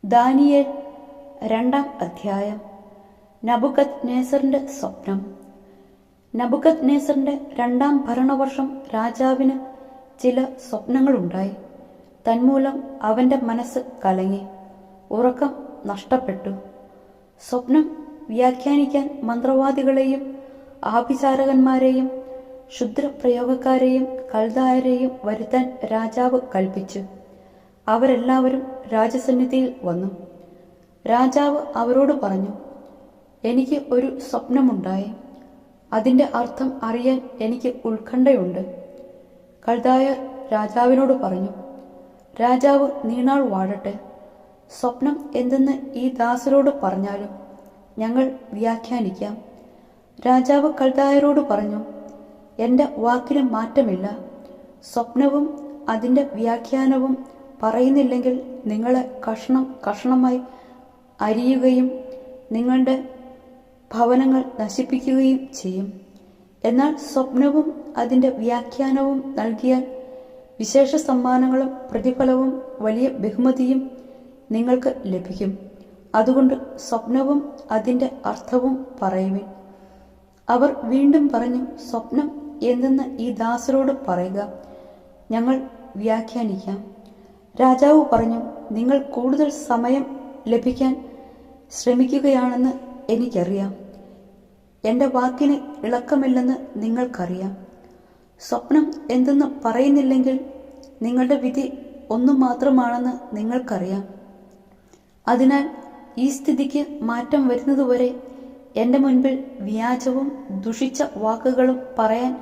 Daniel 2-ാം അധ്യായം. നബൂഖദ്നേസറിന്റെ സ്വപ്നം. നബൂഖദ്നേസറിന്റെ 2-ാം ഭരണവർഷം രാജാവിന് ചില സ്വപ്നങ്ങളുണ്ടായി. തന്മൂലം അവന്റെ മനസ്സ് കലങ്ങി, ഉറക്കം നഷ്ടപ്പെട്ടു. സ്വപ്നം വ്യാഖ്യാനിക്കാൻ മന്ത്രവാദികളെയും ആഭിചാരകന്മാരെയും ക്ഷുദ്രപ്രയോഗക്കാരെയും കൽദായരെയും വരുത്താൻ രാജാവ് കൽപ്പിച്ചു. അവരെല്ലാവരും രാജസന്നിധിയിൽ വന്നു. രാജാവ് അവരോട് പറഞ്ഞു, എനിക്ക് ഒരു സ്വപ്നമുണ്ടായി. അതിൻ്റെ അർത്ഥം അറിയാൻ എനിക്ക് ഉത്കണ്ഠയുണ്ട്. കൽദായർ രാജാവിനോട് പറഞ്ഞു, രാജാവ് നീണാൾ വാഴട്ടെ. സ്വപ്നം എന്തെന്ന് ഈ ദാസരോട് പറഞ്ഞാലും ഞങ്ങൾ വ്യാഖ്യാനിക്കാം. രാജാവ് കൽദായരോട് പറഞ്ഞു, എൻ്റെ വാക്കിന് മാറ്റമില്ല. സ്വപ്നവും അതിൻ്റെ വ്യാഖ്യാനവും പറയുന്നില്ലെങ്കിൽ നിങ്ങളെ കഷണം കഷണമായി അരിയുകയും നിങ്ങളുടെ ഭവനങ്ങൾ നശിപ്പിക്കുകയും ചെയ്യും. എന്നാൽ സ്വപ്നവും അതിൻ്റെ വ്യാഖ്യാനവും നൽകിയാൽ വിശേഷ സമ്മാനങ്ങളും പ്രതിഫലവും വലിയ ബഹുമതിയും നിങ്ങൾക്ക് ലഭിക്കും. അതുകൊണ്ട് സ്വപ്നവും അതിൻ്റെ അർത്ഥവും പറയുവിൻ. അവർ വീണ്ടും പറഞ്ഞു, സ്വപ്നം എന്തെന്ന് ഈ ദാസരോട് പറയുക, ഞങ്ങൾ വ്യാഖ്യാനിക്കാം. രാജാവ് പറഞ്ഞു, നിങ്ങൾ കൂടുതൽ സമയം ലഭിക്കാൻ ശ്രമിക്കുകയാണെന്ന് എനിക്കറിയാം. എൻ്റെ വാക്കിന് ഇളക്കമില്ലെന്ന് നിങ്ങൾക്കറിയാം. സ്വപ്നം എന്തെന്ന് പറയുന്നില്ലെങ്കിൽ നിങ്ങളുടെ വിധി ഒന്നു മാത്രമാണെന്ന് നിങ്ങൾക്കറിയാം. അതിനാൽ ഈ സ്ഥിതിക്ക് മാറ്റം വരുന്നതുവരെ എൻ്റെ മുൻപിൽ വ്യാജവും ദുഷിച്ച വാക്കുകളും പറയാൻ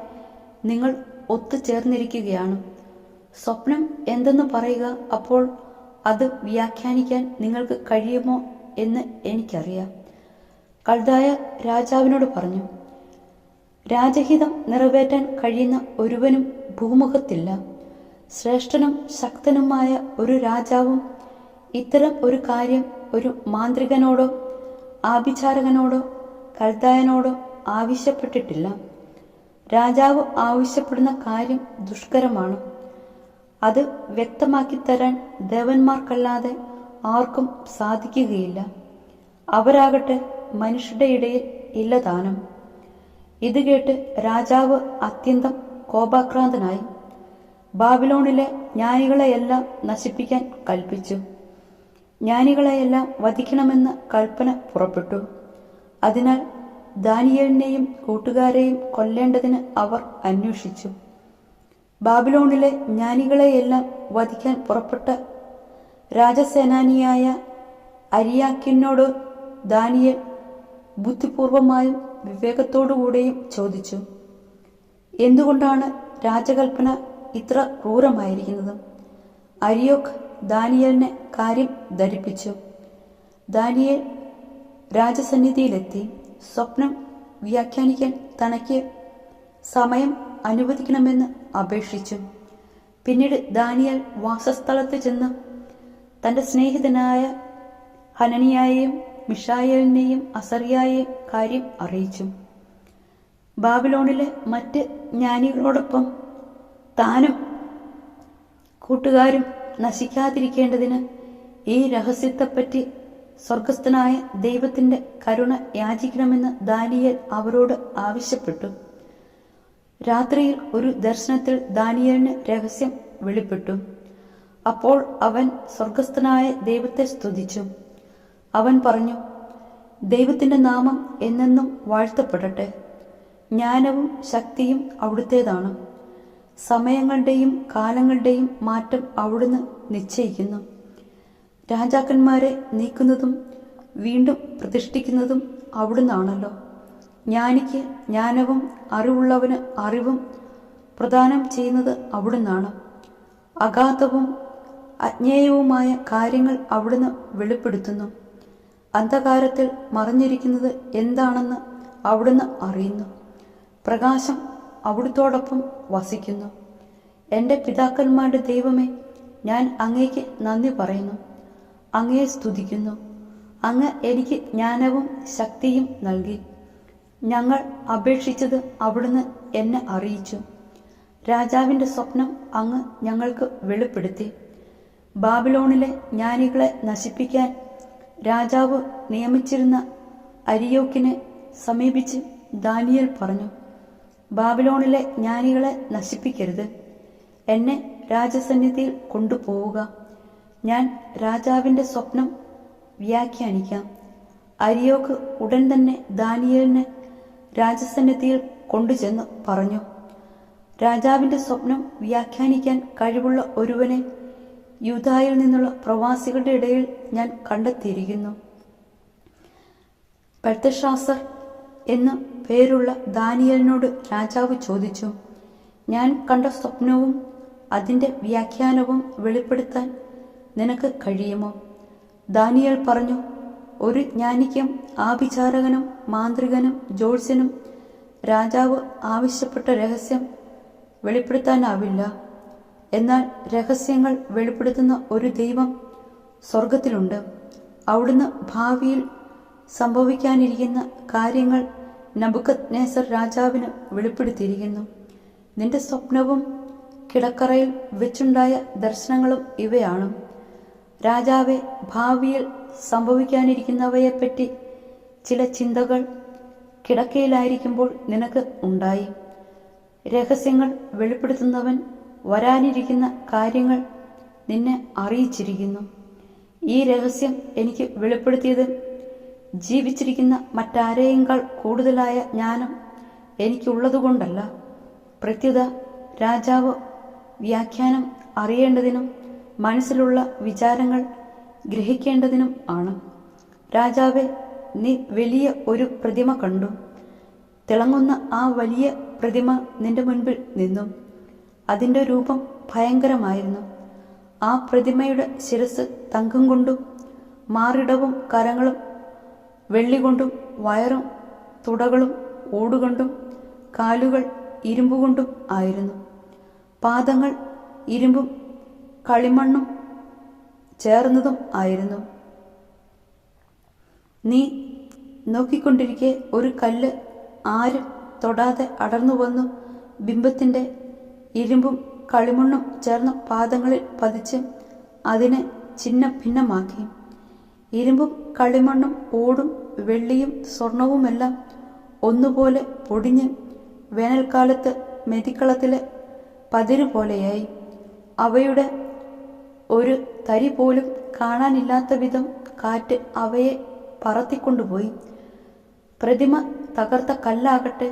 നിങ്ങൾ ഒത്തുചേർന്നിരിക്കുകയാണ്. സ്വപ്നം എന്തെന്ന് പറയുക, അപ്പോൾ അത് വ്യാഖ്യാനിക്കാൻ നിങ്ങൾക്ക് കഴിയുമോ എന്ന് എനിക്കറിയാം. കൽദായ രാജാവിനോട് പറഞ്ഞു, രാജഹിതം നിറവേറ്റാൻ കഴിയുന്ന ഒരുവനും ഭൂമുഖത്തില്ല. ശ്രേഷ്ഠനും ശക്തനുമായ ഒരു രാജാവും ഇത്തരം ഒരു കാര്യം ഒരു മാന്ത്രികനോടോ ആഭിചാരകനോടോ കൽദായനോടോ ആവശ്യപ്പെട്ടിട്ടില്ല. രാജാവ് ആവശ്യപ്പെടുന്ന കാര്യം ദുഷ്കരമാണ്. അത് വ്യക്തമാക്കി തരാൻ ദേവന്മാർക്കല്ലാതെ ആർക്കും സാധിക്കുകയില്ല. അവരാകട്ടെ മനുഷ്യരുടെ ഇടയിൽ ഇല്ലതാനും. ഇത് കേട്ട് രാജാവ് അത്യന്തം കോപാക്രാന്തനായി ബാബിലോണിലെ ജ്ഞാനികളെയെല്ലാം നശിപ്പിക്കാൻ കൽപ്പിച്ചു. ജ്ഞാനികളെയെല്ലാം വധിക്കണമെന്ന് കൽപ്പന പുറപ്പെട്ടു. അതിനാൽ ദാനിയേലിനെയും കൂട്ടുകാരെയും കൊല്ലേണ്ടതിന് അവർ അന്വേഷിച്ചു. ബാബിലോണിലെ ജ്ഞാനികളെയെല്ലാം വധിക്കാൻ പുറപ്പെട്ട രാജസേനാനിയായ അരിയാക്കിനോട് ദാനിയേൽ ബുദ്ധിപൂർവമായും വിവേകത്തോടുകൂടെയും ചോദിച്ചു, എന്തുകൊണ്ടാണ് രാജകൽപ്പന ഇത്ര ക്രൂരമായിരിക്കുന്നത്? അരിയോക്ക് ദാനിയേലിനെ കാര്യം ധരിപ്പിച്ചു. ദാനിയേൽ രാജസന്നിധിയിലെത്തി സ്വപ്നം വ്യാഖ്യാനിക്കാൻ തനിക്ക് സമയം അനുവദിക്കണമെന്ന് അപേക്ഷിച്ചു. പിന്നീട് ദാനിയേൽ വാസസ്ഥലത്ത് ചെന്ന് തൻ്റെ സ്നേഹിതനായ ഹനനിയായെയും മിഷായേലിനെയും അസറിയായെയും കാര്യം അറിയിച്ചു. ബാബിലോണിലെ മറ്റ് ജ്ഞാനികളോടൊപ്പം താനും കൂട്ടുകാരും നശിക്കാതിരിക്കേണ്ടതിന് ഈ രഹസ്യത്തെപ്പറ്റി സ്വർഗസ്ഥനായ ദൈവത്തിൻ്റെ കരുണ യാചിക്കണമെന്ന് ദാനിയേൽ അവരോട് ആവശ്യപ്പെട്ടു. രാത്രിയിൽ ഒരു ദർശനത്തിൽ ദാനിയേലിന് രഹസ്യം വെളിപ്പെട്ടു. അപ്പോൾ അവൻ സ്വർഗസ്ഥനായ ദൈവത്തെ സ്തുതിച്ചു. അവൻ പറഞ്ഞു, ദൈവത്തിൻ്റെ നാമം എന്നെന്നും വാഴ്ത്തപ്പെടട്ടെ. ജ്ഞാനവും ശക്തിയും അവിടുത്തേതാണ്. സമയങ്ങളുടെയും കാലങ്ങളുടെയും മാറ്റം അവിടുന്ന് നിശ്ചയിക്കുന്നു. രാജാക്കന്മാരെ നീക്കുന്നതും വീണ്ടും പ്രതിഷ്ഠിക്കുന്നതും അവിടുന്നാണല്ലോ. ജ്ഞാനിക്ക് ജ്ഞാനവും അറിവുള്ളവന് അറിവും പ്രദാനം ചെയ്യുന്നത് അവിടുന്നാണ്. അഗാധവും അജ്ഞേയവുമായ കാര്യങ്ങൾ അവിടുന്ന് വെളിപ്പെടുത്തുന്നു. അന്ധകാരത്തിൽ മറഞ്ഞിരിക്കുന്നത് എന്താണെന്ന് അവിടുന്ന് അറിയുന്നു. പ്രകാശം അവിടുത്തോടൊപ്പം വസിക്കുന്നു. എൻ്റെ പിതാക്കന്മാരുടെ ദൈവമേ, ഞാൻ അങ്ങേക്ക് നന്ദി പറയുന്നു, അങ്ങയെ സ്തുതിക്കുന്നു. അങ്ങ് എനിക്ക് ജ്ഞാനവും ശക്തിയും നൽകി. ഞങ്ങൾ അപേക്ഷിച്ചത് അവിടുന്ന് എന്നെ അറിയിച്ചു. രാജാവിന്റെ സ്വപ്നം അങ്ങ് ഞങ്ങൾക്ക് വെളിപ്പെടുത്തി. ബാബിലോണിലെ ജ്ഞാനികളെ നശിപ്പിക്കാൻ രാജാവ് നിയമിച്ചിരുന്ന അരിയോക്കിനെ സമീപിച്ച് ദാനിയേൽ പറഞ്ഞു, ബാബിലോണിലെ ജ്ഞാനികളെ നശിപ്പിക്കരുത്. എന്നെ രാജസന്നിധിയിൽ കൊണ്ടുപോവുക. ഞാൻ രാജാവിന്റെ സ്വപ്നം വ്യാഖ്യാനിക്കാം. അരിയോക്ക് ഉടൻ തന്നെ ദാനിയേലിനെ രാജസന്നിധിയിൽ കൊണ്ടുചെന്ന് പറഞ്ഞു, രാജാവിന്റെ സ്വപ്നം വ്യാഖ്യാനിക്കാൻ കഴിവുള്ള ഒരുവനെ യൂദായിൽ നിന്നുള്ള പ്രവാസികളുടെ ഇടയിൽ ഞാൻ കണ്ടെത്തിയിരിക്കുന്നു. ബെൽതെശാസർ എന്നു പേരുള്ള ദാനിയേലിനോട് രാജാവ് ചോദിച്ചു, ഞാൻ കണ്ട സ്വപ്നവും അതിന്റെ വ്യാഖ്യാനവും വെളിപ്പെടുത്താൻ നിനക്ക് കഴിയുമോ? ദാനിയേൽ പറഞ്ഞു, ഒരു ജ്ഞാനിക്കും ആഭിചാരകനും മാന്ത്രികനും ജ്യോത്സ്യനും രാജാവ് ആവശ്യപ്പെട്ട രഹസ്യം വെളിപ്പെടുത്താനാവില്ല. എന്നാൽ രഹസ്യങ്ങൾ വെളിപ്പെടുത്തുന്ന ഒരു ദൈവം സ്വർഗത്തിലുണ്ട്. അവിടുന്ന് ഭാവിയിൽ സംഭവിക്കാനിരിക്കുന്ന കാര്യങ്ങൾ നബൂഖദ്നേസർ രാജാവിന് വെളിപ്പെടുത്തിയിരിക്കുന്നു. നിന്റെ സ്വപ്നവും കിടക്കറയിൽ വെച്ചുണ്ടായ ദർശനങ്ങളും ഇവയാണ്. രാജാവെ, ഭാവിയിൽ സംഭവിക്കാനിരിക്കുന്നവയെപ്പറ്റി ചില ചിന്തകൾ കിടക്കയിലായിരിക്കുമ്പോൾ നിനക്ക് ഉണ്ടായി. രഹസ്യങ്ങൾ വെളിപ്പെടുത്തുന്നവൻ വരാനിരിക്കുന്ന കാര്യങ്ങൾ നിന്നെ അറിയിച്ചിരിക്കുന്നു. ഈ രഹസ്യം എനിക്ക് വെളിപ്പെടുത്തിയത് ജീവിച്ചിരിക്കുന്ന മറ്റാരെയേക്കാൾ കൂടുതലായ ജ്ഞാനം എനിക്കുള്ളതുകൊണ്ടല്ല. പ്രത്യുത രാജാവ് വ്യാഖ്യാനം അറിയേണ്ടതിനും മനസ്സിലുള്ള വിചാരങ്ങൾ ഗ്രഹിക്കേണ്ടതിനും ആണ്. രാജാവെ, നീ വലിയ ഒരു പ്രതിമ കണ്ടു. തിളങ്ങുന്ന ആ വലിയ പ്രതിമ നിന്റെ മുൻപിൽ നിന്നു. അതിൻ്റെ രൂപം ഭയങ്കരമായിരുന്നു. ആ പ്രതിമയുടെ ശിരസ് തങ്കം കൊണ്ടും മാറിടവും കരങ്ങളും വെള്ളി കൊണ്ടും വയറും തുടകളും ഓടുകൊണ്ടും കാലുകൾ ഇരുമ്പുകൊണ്ടും ആയിരുന്നു. പാദങ്ങൾ ഇരുമ്പും കളിമണ്ണും ചേർന്നതും ആയിരുന്നു. നീ നോക്കിക്കൊണ്ടിരിക്കെ ഒരു കല്ല് ആരും തൊടാതെ അടർന്നു വന്നു ബിംബത്തിന്റെ ഇരുമ്പും കളിമണ്ണും ചേർന്ന പാദങ്ങളിൽ പതിച്ച് അതിനെ ഛിന്ന ഭിന്നമാക്കി. ഇരുമ്പും കളിമണ്ണും ഓടും വെള്ളിയും സ്വർണവുമെല്ലാം ഒന്നുപോലെ പൊടിഞ്ഞ് വേനൽക്കാലത്ത് മെതിക്കളത്തിലെ പതിരുപോലെയായി. അവയുടെ ഒരു തരി പോലും കാണാനില്ലാത്ത വിധം കാറ്റ് അവയെ പറത്തിക്കൊണ്ടുപോയി. പ്രതിമ തകർത്ത കല്ലാകട്ടെ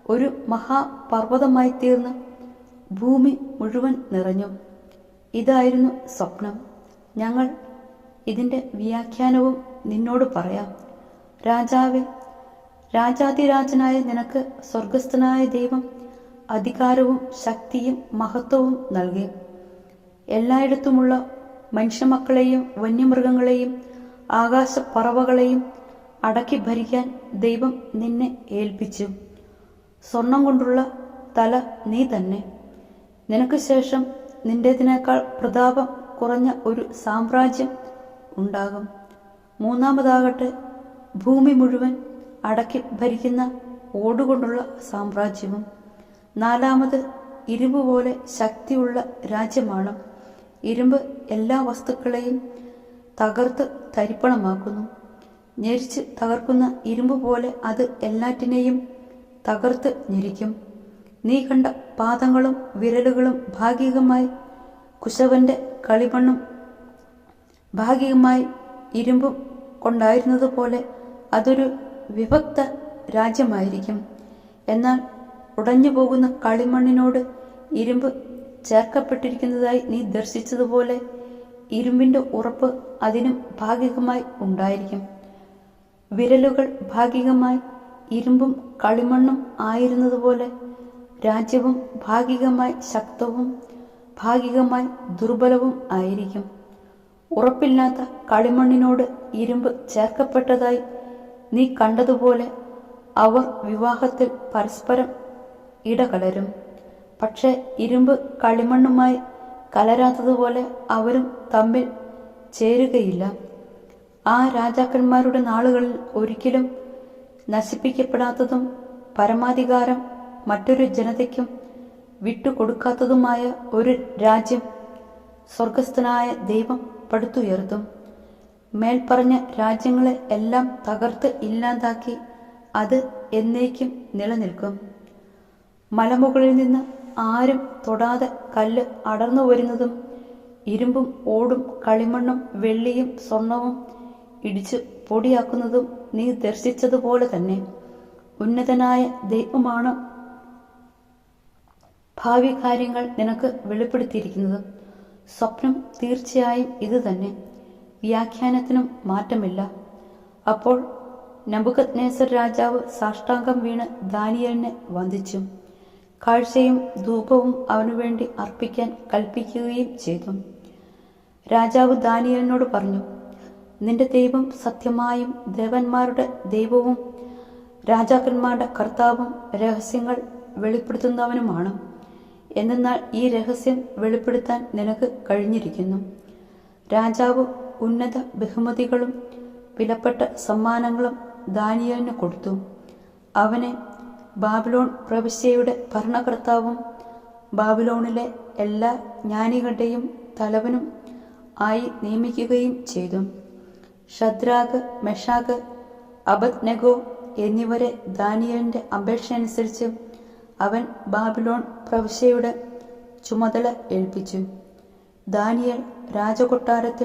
ഒരു മഹാപർവ്വതമായി തീർന്ന് ഭൂമി മുഴുവൻ നിറഞ്ഞു. ഇതായിരുന്നു സ്വപ്നം. ഞങ്ങൾ ഇതിൻ്റെ വ്യാഖ്യാനവും നിന്നോട് പറയാം. രാജാവേ, രാജാതിരാജനായ നിനക്ക് സ്വർഗസ്ഥനായ ദൈവം അധികാരവും ശക്തിയും മഹത്വവും നൽകി. എല്ലായിടത്തുമുള്ള മനുഷ്യമക്കളെയും വന്യമൃഗങ്ങളെയും ആകാശപ്പറവകളെയും അടക്കി ഭരിക്കാൻ ദൈവം നിന്നെ ഏൽപ്പിച്ചു. സ്വർണം കൊണ്ടുള്ള തല നീ തന്നെ. നിനക്ക് ശേഷം നിന്റേതിനേക്കാൾ പ്രതാപം കുറഞ്ഞ ഒരു സാമ്രാജ്യം ഉണ്ടാകും. മൂന്നാമതാകട്ടെ ഭൂമി മുഴുവൻ അടക്കി ഭരിക്കുന്ന ഓടുകൊണ്ടുള്ള സാമ്രാജ്യവും. നാലാമത് ഇരുമ്പ് പോലെ ശക്തിയുള്ള രാജ്യമാണ്. ഇരുമ്പ് എല്ലാ വസ്തുക്കളെയും തകർത്ത് തരിപ്പണമാക്കുന്നു. ഞെരിച്ച് തകർക്കുന്ന ഇരുമ്പ് പോലെ അത് എല്ലാറ്റിനെയും തകർത്ത് ഞെരിക്കും. നീ കണ്ട പാദങ്ങളും വിരലുകളും ഭാഗികമായി കുശവന്റെ കളിമണ്ണും ഭാഗികമായി ഇരുമ്പും കൊണ്ടായിരുന്നതുപോലെ അതൊരു വിഭക്ത രാജ്യമായിരിക്കും. എന്നാൽ ഉടഞ്ഞു പോകുന്ന കളിമണ്ണിനോട് ഇരുമ്പ് ചേർക്കപ്പെട്ടിരിക്കുന്നതായി നീ ദർശിച്ചതുപോലെ ഇരുമ്പിന്റെ ഉറപ്പ് അതിനും ഭാഗികമായി ഉണ്ടായിരിക്കും. വിരലുകൾ ഭാഗികമായി ഇരുമ്പും കളിമണ്ണും ആയിരുന്നതുപോലെ രാജ്യവും ഭാഗികമായി ശക്തവും ഭാഗികമായി ദുർബലവും ആയിരിക്കും. ഉറപ്പില്ലാത്ത കളിമണ്ണിനോട് ഇരുമ്പ് ചേർക്കപ്പെട്ടതായി നീ കണ്ടതുപോലെ അവർ വിവാഹത്തിൽ പരസ്പരം ഇടകലരും. പക്ഷെ ഇരുമ്പ് കളിമണ്ണുമായി കലരാത്തതുപോലെ അവരും തമ്മിൽ ചേരുകയില്ല. ആ രാജാക്കന്മാരുടെ നാളുകളിൽ ഒരിക്കലും നശിപ്പിക്കപ്പെടാത്തതും പരമാധികാരം മറ്റൊരു ജനതയ്ക്കും വിട്ടുകൊടുക്കാത്തതുമായ ഒരു രാജ്യം സ്വർഗസ്ഥനായ ദൈവം പടുത്തുയർത്തും. മേൽപ്പറഞ്ഞ രാജ്യങ്ങളെ എല്ലാം തകർത്ത് ഇല്ലാതാക്കി അത് എന്നേക്കും നിലനിൽക്കും. മലമുകളിൽ നിന്ന് ആരും തൊടാതെ കല്ല് അടർന്നു വരുന്നതും ഇരുമ്പും ഓടും കളിമണ്ണും വെള്ളിയും സ്വർണവും ഇടിച്ചു പൊടിയാക്കുന്നതും നീ ദർശിച്ചതുപോലെ തന്നെ ഉന്നതനായ ദൈവമാണ് ഭാവി കാര്യങ്ങൾ നിനക്ക് വെളിപ്പെടുത്തിയിരിക്കുന്നത്. സ്വപ്നം തീർച്ചയായും ഇത് തന്നെ, വ്യാഖ്യാനത്തിനും മാറ്റമില്ല. അപ്പോൾ നെബൂഖദ്നേസർ രാജാവ് സാഷ്ടാംഗം വീണ് ദാനിയേലിനെ വന്ദിച്ചു. കാഴ്ചയും ധൂപവും അവനുവേണ്ടി അർപ്പിക്കാൻ കൽപ്പിക്കുകയും ചെയ്തു. രാജാവ് ദാനിയേലിനോട് പറഞ്ഞു, നിന്റെ ദൈവം സത്യമായും ദേവന്മാരുടെ ദൈവവും രാജാക്കന്മാരുടെ കർത്താവും രഹസ്യങ്ങൾ വെളിപ്പെടുത്തുന്നവനുമാണ്. എന്നാൽ ഈ രഹസ്യം വെളിപ്പെടുത്താൻ നിനക്ക് കഴിഞ്ഞിരിക്കുന്നു. രാജാവ് ഉന്നത ബഹുമതികളും വിലപ്പെട്ട സമ്മാനങ്ങളും ദാനിയേലിന് കൊടുത്തു. അവനെ ബാബിലോൺ പ്രവിശ്യയുടെ ഭരണകർത്താവും ബാബിലോണിലെ എല്ലാ ജ്ഞാനികളുടെയും തലവനും ആയി നിയമിക്കുകയും ചെയ്തു. ശദ്രാഗ്, മെഷാഗ്, അബദ്നെഗോ എന്നിവരെ ദാനിയേലിന്റെ അപേക്ഷയനുസരിച്ച് അവൻ ബാബിലോൺ പ്രവിശ്യയുടെ ചുമതല ഏൽപ്പിച്ചു. ദാനിയേൽ രാജകൊട്ടാരത്തിൽ